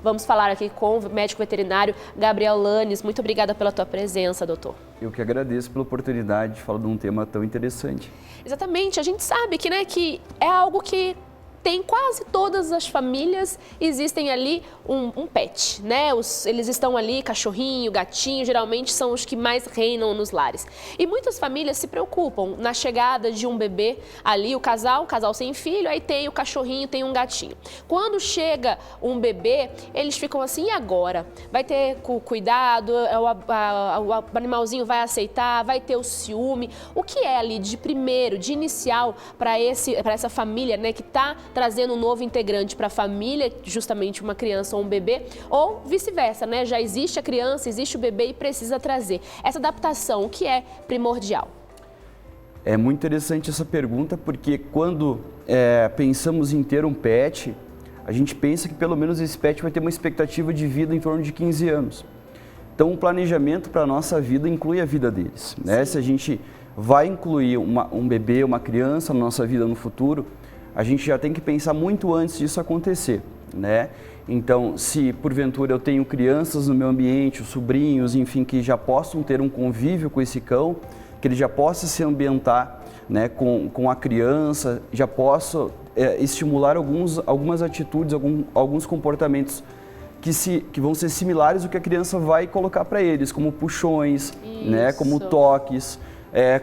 Vamos falar aqui com o médico veterinário Gabriel Lanes. Muito obrigada pela tua presença, doutor. Eu que agradeço pela oportunidade de falar de um tema tão interessante. Exatamente, a gente sabe que, que é algo que tem quase todas as famílias, existem ali um pet, né? Eles estão ali, cachorrinho, gatinho, geralmente são os que mais reinam nos lares. E muitas famílias se preocupam na chegada de um bebê ali, o casal sem filho, aí tem o cachorrinho, tem um gatinho. Quando chega um bebê, eles ficam assim, e agora? Vai ter cuidado, o animalzinho vai aceitar, vai ter o ciúme. O que é ali de primeiro, de inicial para essa família, né, que está trazendo um novo integrante para a família, justamente uma criança ou um bebê, ou vice-versa, né? Já existe a criança, existe o bebê e precisa trazer. Essa adaptação, o que é primordial? É muito interessante essa pergunta, porque quando pensamos em ter um pet, a gente pensa que pelo menos esse pet vai ter uma expectativa de vida em torno de 15 anos. Então o planejamento para a nossa vida inclui a vida deles, né? Se a gente vai incluir um bebê, uma criança na nossa vida no futuro, a gente já tem que pensar muito antes disso acontecer, né? Então, se porventura eu tenho crianças no meu ambiente, os sobrinhos, enfim, que já possam ter um convívio com esse cão, que ele já possa se ambientar, né, com a criança, já possa estimular algumas atitudes, alguns comportamentos que vão ser similares ao que a criança vai colocar para eles, como puxões, né, como toques,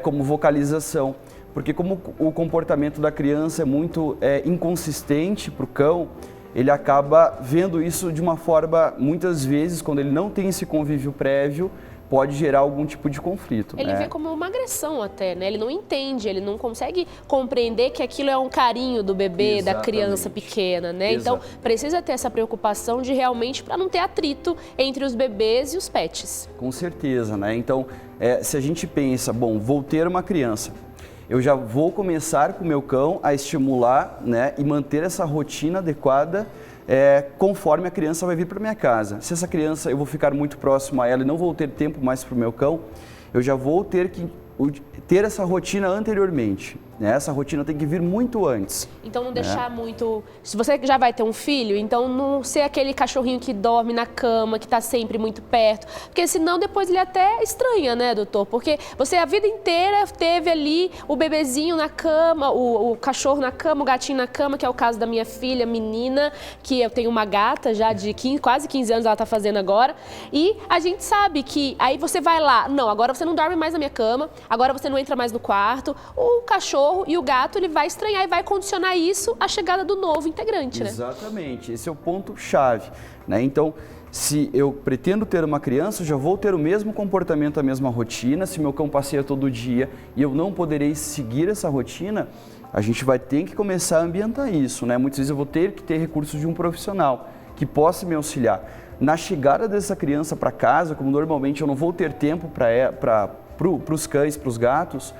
como vocalização. Porque como o comportamento da criança é muito inconsistente para o cão, ele acaba vendo isso de uma forma, muitas vezes, quando ele não tem esse convívio prévio, pode gerar algum tipo de conflito. Ele vê como uma agressão até, né? Ele não entende, ele não consegue compreender que aquilo é um carinho do bebê, exatamente, da criança pequena, né? Exatamente. Então, precisa ter essa preocupação de realmente, para não ter atrito entre os bebês e os pets. Com certeza, né? Então, se a gente pensa, bom, vou ter uma criança, eu já vou começar com o meu cão a estimular, né, e manter essa rotina adequada conforme a criança vai vir para minha casa. Se essa criança eu vou ficar muito próximo a ela e não vou ter tempo mais para o meu cão, eu já vou ter que ter essa rotina anteriormente. Né? Essa rotina tem que vir muito antes. Então não deixar muito... Se você já vai ter um filho, então não ser aquele cachorrinho que dorme na cama, que está sempre muito perto. Porque senão depois ele até estranha, né, doutor? Porque você a vida inteira teve ali o bebezinho na cama, o cachorro na cama, o gatinho na cama, que é o caso da minha filha, menina, que eu tenho uma gata já de quase 15 anos ela está fazendo agora. E a gente sabe que aí você vai lá, não, agora você não dorme mais na minha cama, agora você não entra mais no quarto, o cachorro e o gato, ele vai estranhar e vai condicionar isso à chegada do novo integrante, né? Exatamente, esse é o ponto-chave, né? Então, se eu pretendo ter uma criança, eu já vou ter o mesmo comportamento, a mesma rotina. Se meu cão passeia todo dia e eu não poderei seguir essa rotina, a gente vai ter que começar a ambientar isso, né? Muitas vezes eu vou ter que ter recursos de um profissional que possa me auxiliar. Na chegada dessa criança para casa, como normalmente eu não vou ter tempo para os cães, para os gatos,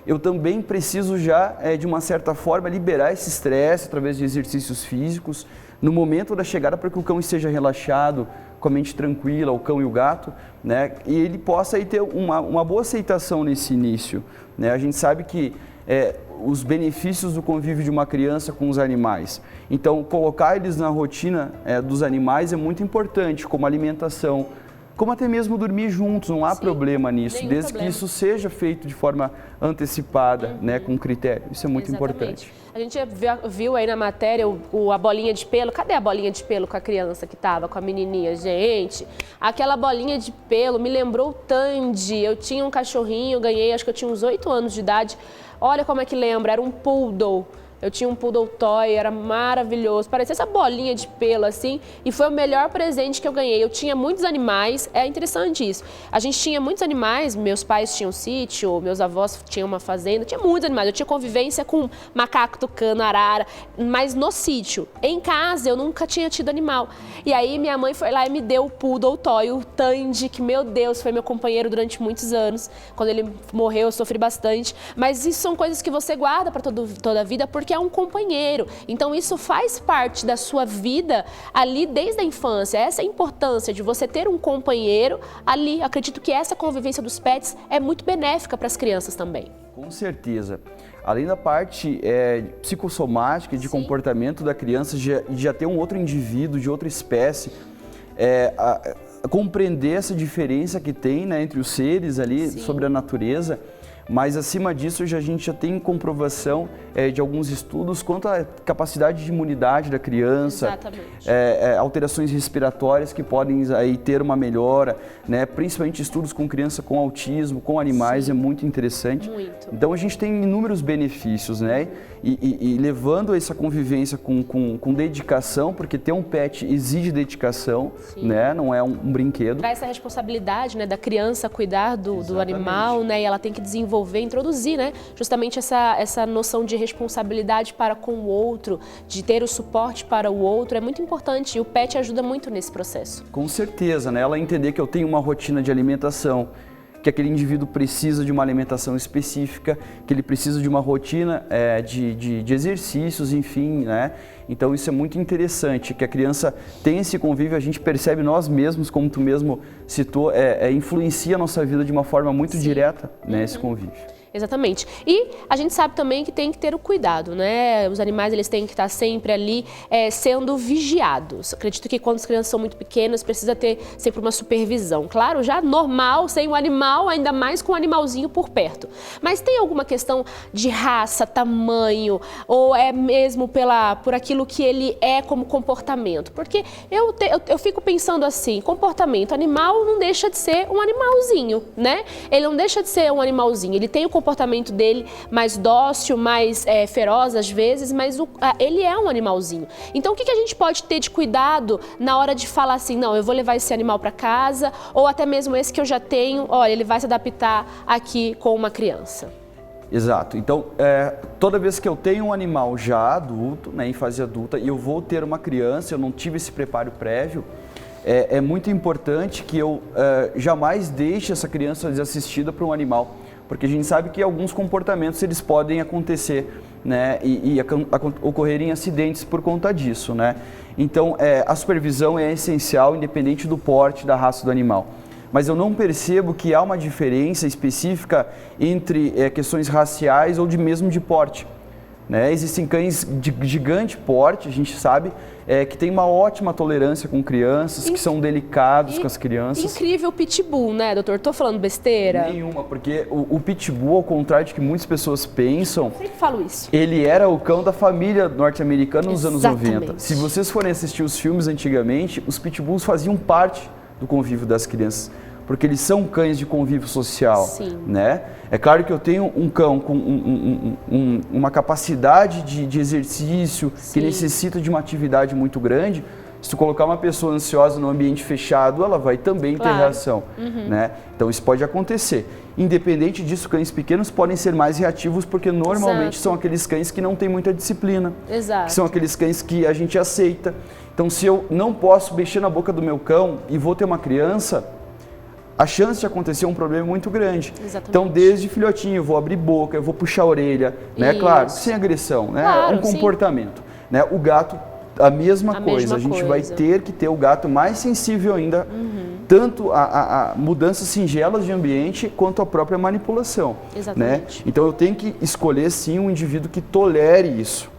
eu também preciso já, de uma certa forma, liberar esse estresse através de exercícios físicos no momento da chegada para que o cão esteja relaxado, com a mente tranquila, o cão e o gato, né? E ele possa aí ter uma boa aceitação nesse início, né? A gente sabe que os benefícios do convívio de uma criança com os animais. Então, colocar eles na rotina dos animais é muito importante, como alimentação, como até mesmo dormir juntos, não há problema nisso, desde que isso seja feito de forma antecipada, né, com critério. Isso é muito importante. A gente viu aí na matéria a bolinha de pelo. Cadê a bolinha de pelo com a criança que estava, com a menininha? Gente, aquela bolinha de pelo me lembrou o Tandy. Eu tinha um cachorrinho, ganhei, acho que eu tinha uns 8 anos de idade. Olha como é que lembra, era um poodle. Eu tinha um poodle toy, era maravilhoso, parecia essa bolinha de pelo assim, e foi o melhor presente que eu ganhei. Eu tinha muitos animais, é interessante isso. A gente tinha muitos animais, meus pais tinham sítio, meus avós tinham uma fazenda, tinha muitos animais. Eu tinha convivência com macaco, tucano, arara, mas no sítio. Em casa eu nunca tinha tido animal. E aí minha mãe foi lá e me deu o poodle toy, o Tandy, que meu Deus, foi meu companheiro durante muitos anos. Quando ele morreu eu sofri bastante, mas isso são coisas que você guarda para toda a vida, porque que é um companheiro. Então isso faz parte da sua vida ali desde a infância. Essa é a importância de você ter um companheiro ali. Acredito que essa convivência dos pets é muito benéfica para as crianças também. Com certeza. Além da parte psicossomática, de comportamento da criança, de já ter um outro indivíduo, de outra espécie, compreender essa diferença que tem, né, entre os seres ali, sobre a natureza, mas acima disso a gente já tem comprovação de alguns estudos quanto à capacidade de imunidade da criança, alterações respiratórias que podem aí ter uma melhora, né? Principalmente estudos com criança com autismo, com animais, é muito interessante. Muito. Então a gente tem inúmeros benefícios, né? E levando essa convivência com dedicação, porque ter um pet exige dedicação, né? Não é um brinquedo. Traz essa responsabilidade, né, da criança cuidar do animal, né? E ela tem que desenvolver, introduzir, né, justamente essa noção de responsabilidade para com o outro, de ter o suporte para o outro, é muito importante e o pet ajuda muito nesse processo. Com certeza, né? Ela entender que eu tenho uma rotina de alimentação, que aquele indivíduo precisa de uma alimentação específica, que ele precisa de uma rotina de exercícios, enfim, né? Então isso é muito interessante, que a criança tem esse convívio, a gente percebe nós mesmos, como tu mesmo citou, influencia a nossa vida de uma forma muito direta, né, esse convívio. Exatamente. E a gente sabe também que tem que ter o cuidado, né? Os animais, eles têm que estar sempre ali sendo vigiados. Acredito que quando as crianças são muito pequenas, precisa ter sempre uma supervisão. Claro, já normal, sem o animal, ainda mais com o animalzinho por perto. Mas tem alguma questão de raça, tamanho, ou é mesmo por aquilo que ele é como comportamento? Porque eu fico pensando assim, comportamento, animal não deixa de ser um animalzinho, né? Ele não deixa de ser um animalzinho, ele tem o comportamento dele mais dócil, mais feroz às vezes, mas ele é um animalzinho. Então o que a gente pode ter de cuidado na hora de falar assim, não, eu vou levar esse animal para casa, ou até mesmo esse que eu já tenho, olha, ele vai se adaptar aqui com uma criança? Exato. Então, toda vez que eu tenho um animal já adulto, né, em fase adulta, e eu vou ter uma criança, eu não tive esse preparo prévio, é muito importante que eu jamais deixe essa criança desassistida para um animal, porque a gente sabe que alguns comportamentos eles podem acontecer, né, e ocorrerem acidentes por conta disso, né? Então, a supervisão é essencial, independente do porte, da raça do animal. Mas eu não percebo que há uma diferença específica entre questões raciais ou mesmo de porte, né? Existem cães de gigante porte, a gente sabe, que tem uma ótima tolerância com crianças, que são delicados com as crianças. Incrível o pitbull, né, doutor? Tô falando besteira? Nenhuma, porque o pitbull, ao contrário de que muitas pessoas pensam, eu sempre falo isso. Ele era o cão da família norte-americana nos anos 90. Se vocês forem assistir os filmes antigamente, os pitbulls faziam parte do convívio das crianças, porque eles são cães de convívio social, né? É claro que eu tenho um cão com uma capacidade de exercício, que necessita de uma atividade muito grande. Se tu colocar uma pessoa ansiosa no ambiente fechado, ela vai também ter reação, né? Então isso pode acontecer. Independente disso, cães pequenos podem ser mais reativos, porque normalmente são aqueles cães que não têm muita disciplina, que são aqueles cães que a gente aceita. Então, se eu não posso mexer na boca do meu cão e vou ter uma criança, a chance de acontecer um problema é muito grande. Então, desde filhotinho, eu vou abrir boca, eu vou puxar a orelha, né? Claro, sem agressão, né? É um comportamento, né? O gato, a mesma coisa. A gente vai ter que ter o gato mais sensível ainda, tanto a mudanças singelas de ambiente, quanto a própria manipulação, né? Então, eu tenho que escolher, sim, um indivíduo que tolere isso,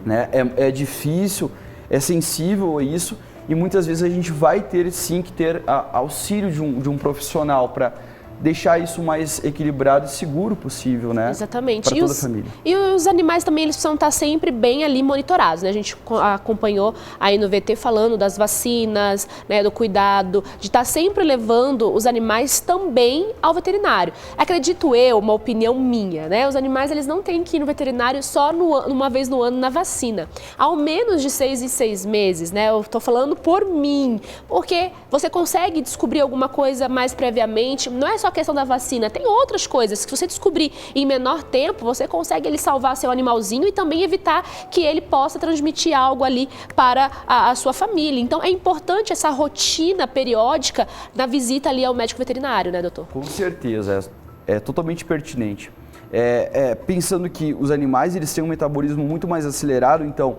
né? É difícil, é sensível a isso, e muitas vezes a gente vai ter sim que ter auxílio de um profissional para deixar isso mais equilibrado e seguro possível, né? Exatamente. Para toda a família. E os animais também, eles precisam estar sempre bem ali monitorados, né? A gente acompanhou aí no VT falando das vacinas, né, do cuidado, de estar sempre levando os animais também ao veterinário. Acredito eu, uma opinião minha, né? Os animais, eles não têm que ir no veterinário só uma vez no ano na vacina. Ao menos de 6 em 6 meses, né? Eu tô falando por mim, porque você consegue descobrir alguma coisa mais previamente, não é só questão da vacina, tem outras coisas que se você descobrir em menor tempo, você consegue ele salvar seu animalzinho e também evitar que ele possa transmitir algo ali para a sua família. Então é importante essa rotina periódica da visita ali ao médico veterinário, né, doutor? Com certeza, é totalmente pertinente. pensando que os animais eles têm um metabolismo muito mais acelerado, então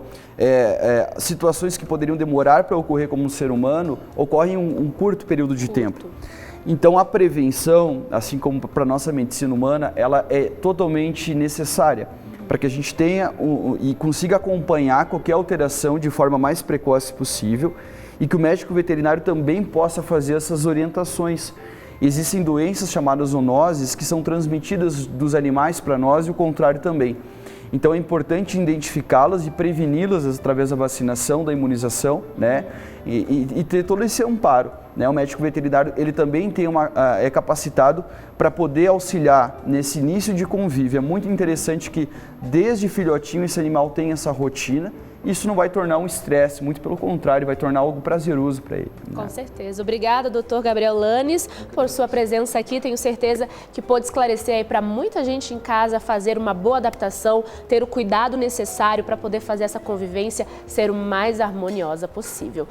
situações que poderiam demorar para ocorrer como um ser humano ocorrem em um curto período de tempo. Então a prevenção, assim como para a nossa medicina humana, ela é totalmente necessária para que a gente tenha e consiga acompanhar qualquer alteração de forma mais precoce possível e que o médico veterinário também possa fazer essas orientações. Existem doenças chamadas zoonoses que são transmitidas dos animais para nós e o contrário também. Então é importante identificá-las e preveni-las através da vacinação, da imunização, né? E ter todo esse amparo, né? O médico veterinário ele também é capacitado para poder auxiliar nesse início de convívio. É muito interessante que desde filhotinho esse animal tem essa rotina. Isso não vai tornar um estresse, muito pelo contrário, vai tornar algo prazeroso para ele. Com certeza. Obrigada, Dr. Gabriel Lanes, por sua presença aqui. Tenho certeza que pôde esclarecer aí para muita gente em casa fazer uma boa adaptação, ter o cuidado necessário para poder fazer essa convivência ser o mais harmoniosa possível.